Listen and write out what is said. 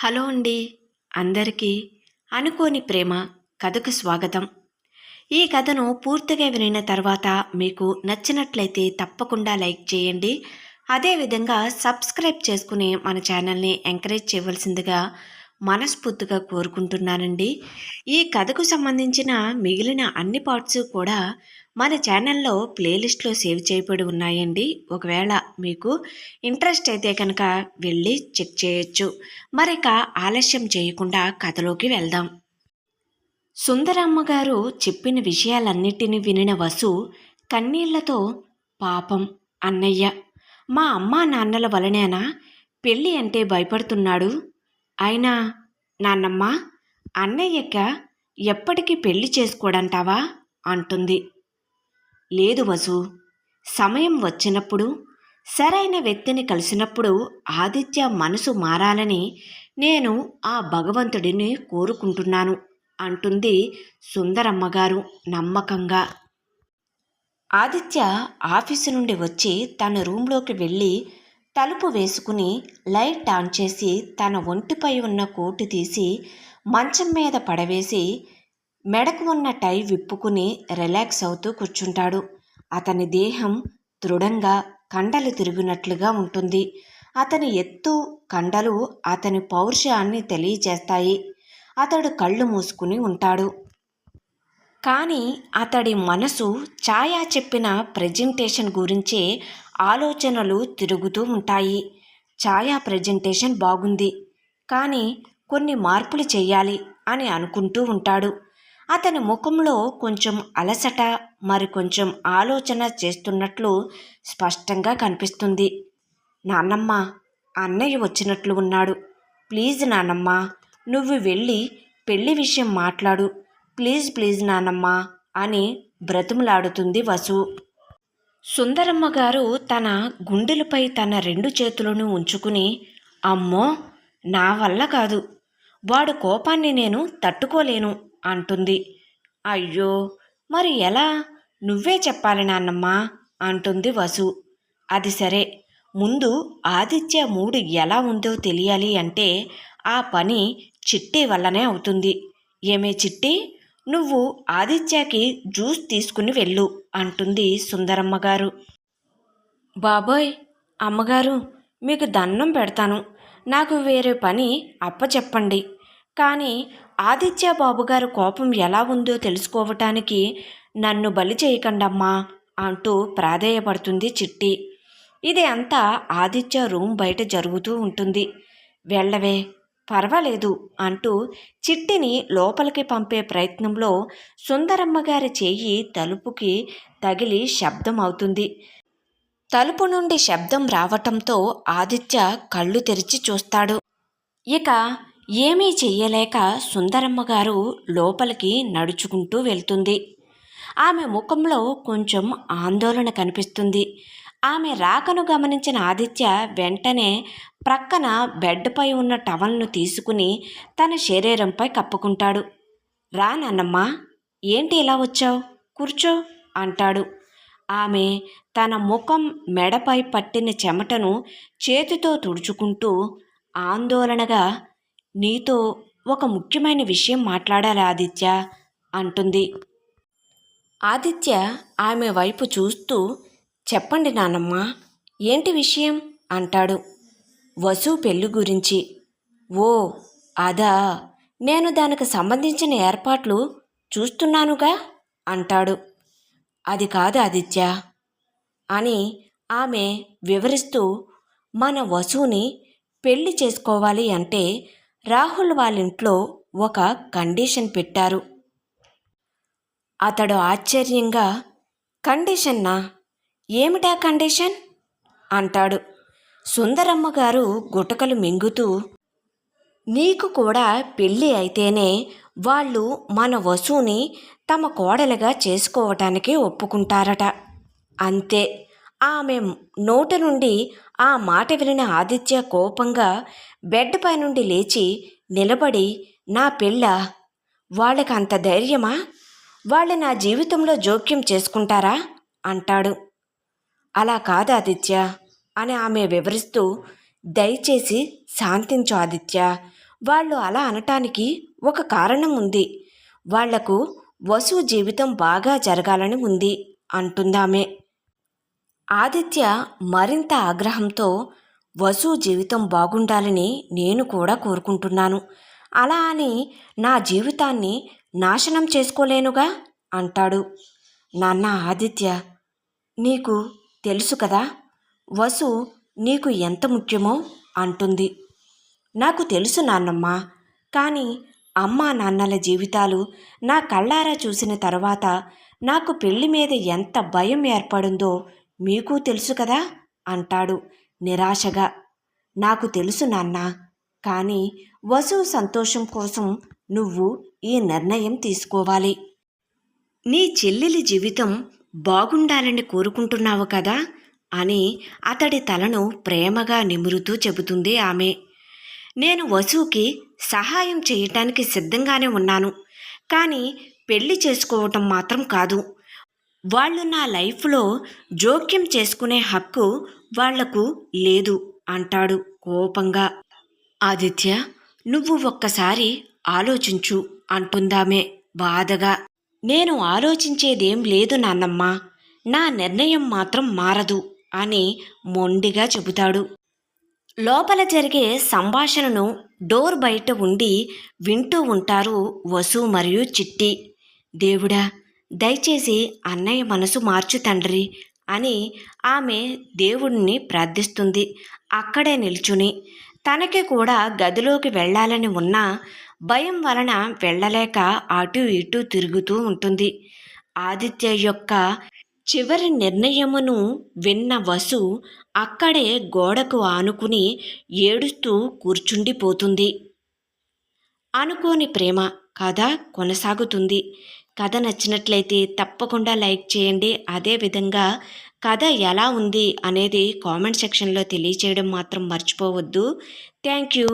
Hello అండి. అందరికీ అనుకోని ప్రేమ కథకు స్వాగతం. ఈ కథను పూర్తిగా వినిన తర్వాత మీకు నచ్చినట్లయితే తప్పకుండా లైక్ చేయండి. అదేవిధంగా సబ్స్క్రైబ్ చేసుకుని మన ఛానల్ని ఎంకరేజ్ చేయవలసిందిగా మనస్ఫూర్తిగా కోరుకుంటున్నానండి. ఈ కథకు సంబంధించిన మిగిలిన అన్ని పార్ట్స్ కూడా మన ఛానల్లో ప్లేలిస్ట్లో సేవ్ చేయబడి ఉన్నాయండి. ఒకవేళ మీకు ఇంట్రెస్ట్ అయితే కనుక వెళ్ళి చెక్ చేయొచ్చు. మరిక ఆలస్యం చేయకుండా కథలోకి వెళ్దాం. సుందరమ్మ గారు చెప్పిన విషయాలన్నిటినీ వినిన వసు కన్నీళ్లతో, పాపం అన్నయ్య మా అమ్మా నాన్నల వలనేనా పెళ్ళి అంటే భయపడుతున్నాడు. అయినా నాన్నమ్మ, అన్నయ్యక ఎప్పటికీ పెళ్లి చేసుకోడంటావా అంటుంది. లేదు వసు, సమయం వచ్చినప్పుడు సరైన వ్యక్తిని కలిసినప్పుడు ఆదిత్య మనసు మారాలని నేను ఆ భగవంతుడిని కోరుకుంటున్నాను అంటుంది సుందరమ్మగారు నమ్మకంగా. ఆదిత్య ఆఫీసు నుండి వచ్చి తన రూంలోకి వెళ్ళి తలుపు వేసుకుని లైట్ ఆన్ చేసి తన ఒంటిపై ఉన్న కోటు తీసి మంచం మీద పడవేసి మెడకు ఉన్న టై విప్పుకుని రిలాక్స్ అవుతూ కూర్చుంటాడు. అతని దేహం దృఢంగా కండలు తిరిగినట్లుగా ఉంటుంది. అతని ఎత్తు కండలు అతని పౌరుషాన్ని తెలియజేస్తాయి. అతడు కళ్ళు మూసుకుని ఉంటాడు. కానీ అతడి మనసు ఛాయా చెప్పిన ప్రెజెంటేషన్ గురించే ఆలోచనలు తిరుగుతూ ఉంటాయి. ఛాయా ప్రెజెంటేషన్ బాగుంది, కానీ కొన్ని మార్పులు చేయాలి అని అనుకుంటూ ఉంటాడు. అతని ముఖంలో కొంచెం అలసట, మరికొంచెం ఆలోచన చేస్తున్నట్లు స్పష్టంగా కనిపిస్తుంది. నాన్నమ్మ, అన్నయ్య వచ్చినట్లు ఉన్నాడు. ప్లీజ్ నాన్నమ్మ, నువ్వు వెళ్ళి పెళ్లి విషయం మాట్లాడు. ప్లీజ్ ప్లీజ్ నాన్నమ్మ అని బ్రతిమలాడుతుంది వసు. సుందరమ్మ గారు తన గుండెలపై తన 2 చేతులను ఉంచుకుని, అమ్మో, నా వల్ల కాదు, వాడు కోపాన్ని నేను తట్టుకోలేను అంటుంది. అయ్యో, మరి ఎలా? నువ్వే చెప్పాలి నాన్నమ్మ అంటుంది వసు. అది సరే, ముందు ఆదిత్య మూడు ఎలా ఉందో తెలియాలి అంటే ఆ పని చిట్టి వల్లనే అవుతుంది. ఏమే చిట్టి, నువ్వు ఆదిత్యకి జ్యూస్ తీసుకుని వెళ్ళు అంటుంది సుందరమ్మగారు. బాబోయ్, అమ్మగారు, మీకు దండం పెడతాను, నాకు వేరే పని అప్పచెప్పండి. కానీ ఆదిత్య బాబుగారు కోపం ఎలా ఉందో తెలుసుకోవటానికి నన్ను బలి చేయకండమ్మా అంటూ ప్రాధేయపడుతుంది చిట్టి. ఇది అంతా ఆదిత్య రూమ్ బయట జరుగుతూ ఉంటుంది. వెళ్ళవే, పర్వాలేదు అంటూ చిట్టిని లోపలికి పంపే ప్రయత్నంలో సుందరమ్మగారి చేయి తలుపుకి తగిలి శబ్దం అవుతుంది. తలుపు నుండి శబ్దం రావటంతో ఆదిత్య కళ్ళు తెరిచి చూస్తాడు. ఇక ఏమీ చెయ్యలేక సుందరమ్మగారు లోపలికి నడుచుకుంటూ వెళ్తుంది. ఆమె ముఖంలో కొంచెం ఆందోళన కనిపిస్తుంది. ఆమె రాకను గమనించిన ఆదిత్య వెంటనే ప్రక్కన బెడ్పై ఉన్న టవల్ను తీసుకుని తన శరీరంపై కప్పుకుంటాడు. రా నాన్నమ్మ, ఏంటి ఇలా వచ్చావు, కూర్చో అంటాడు. ఆమె తన ముఖం, మెడపై పట్టిన చెమటను చేతితో తుడుచుకుంటూ ఆందోళనగా, నీతో ఒక ముఖ్యమైన విషయం మాట్లాడాలి ఆదిత్య అంటుంది. ఆదిత్య ఆమె వైపు చూస్తూ, చెప్పండి నాన్నమ్మ, ఏంటి విషయం అంటాడు. వసు పెళ్ళి గురించి. ఓ అదా, నేను దానికి సంబంధించిన ఏర్పాట్లు చూస్తున్నానుగా అంటాడు. అది కాదు ఆదిత్య అని ఆమె వివరిస్తూ, మన వసుని పెళ్లి చేసుకోవాలి అంటే రాహుల్ వాళ్ళింట్లో ఒక కండిషన్ పెట్టారు. అతడు ఆశ్చర్యంగా, కండిషన్నా? ఏమిటా కండిషన్ అంటాడు. సుందరమ్మ గారు గుటకలు మింగుతూ, నీకు కూడా పెళ్ళి అయితేనే వాళ్ళు మన వసుని తమ కోడలుగా చేసుకోవటానికి ఒప్పుకుంటారట. అంతే. ఆమె నోట నుండి ఆ మాట వినిన ఆదిత్య కోపంగా బెడ్ పై నుండి లేచి నిలబడి, నా పెళ్ళా? వాళ్ళకి అంత ధైర్యమా? వాళ్ళు నా జీవితంలో జోక్యం చేసుకుంటారా అంటాడు. అలా కాదు ఆదిత్య అని ఆమె వివరిస్తూ, దయచేసి శాంతించు ఆదిత్య, వాళ్ళు అలా అనటానికి ఒక కారణం ఉంది. వాళ్లకు వసు జీవితం బాగా జరగాలని ఉంది అంటుందామె. ఆదిత్య మరింత ఆగ్రహంతో, వసు జీవితం బాగుండాలని నేను కూడా కోరుకుంటున్నాను. అలా అని నా జీవితాన్ని నాశనం చేసుకోలేనుగా అంటాడు. నాన్న ఆదిత్య, నీకు తెలుసు కదా వసు నీకు ఎంత ముఖ్యమో అంటుంది. నాకు తెలుసు నాన్నమ్మ, కానీ అమ్మా నాన్నల జీవితాలు నా కళ్ళారా చూసిన తర్వాత నాకు పెళ్లి మీద ఎంత భయం ఏర్పడిందో మీకు తెలుసు కదా అంటాడు నిరాశగా. నాకు తెలుసు నాన్న, కానీ వసు సంతోషం కోసం నువ్వు ఈ నిర్ణయం తీసుకోవాలి. నీ చెల్లెలి జీవితం బాగుండాలని కోరుకుంటున్నావు కదా అని అతడి తలను ప్రేమగా నిమురుతూ చెబుతుంది ఆమె. నేను వసుకి సహాయం చేయటానికి సిద్ధంగానే ఉన్నాను, కానీ పెళ్లి చేసుకోవటం మాత్రం కాదు. వాళ్ళు నా లైఫ్లో జోక్యం చేసుకునే హక్కు వాళ్లకు లేదు అంటాడు కోపంగా. ఆదిత్య, నువ్వు ఒక్కసారి ఆలోచించు అంటుందామే బాధగా. నేను ఆలోచించేదేం లేదు నాన్నమ్మ, నా నిర్ణయం మాత్రం మారదు అని మొండిగా చెబుతాడు. లోపల జరిగే సంభాషణను డోర్ బయట ఉండి వింటూ ఉంటారు వసు మరియు చిట్టి. దేవుడా, దయచేసి అన్నయ్య మనసు మార్చు తండ్రి అని ఆమె దేవుడిని ప్రార్థిస్తుంది. అక్కడే నిల్చుని తనకి కూడా గదిలోకి వెళ్ళాలని ఉన్నా భయం వలన వెళ్ళలేక అటు ఇటు తిరుగుతూ ఉంటుంది. ఆదిత్య యొక్క చివరి నిర్ణయమును విన్న వసు అక్కడే గోడకు ఆనుకుని ఏడుస్తూ కూర్చుండిపోతుంది. అనుకోని ప్రేమ కథ కొనసాగుతుంది. కథ నచ్చినట్లయితే తప్పకుండా లైక్ చేయండి. అదేవిధంగా కథ ఎలా ఉంది అనేది కామెంట్ సెక్షన్లో తెలియచేయడం మాత్రం మర్చిపోవద్దు. Thank you.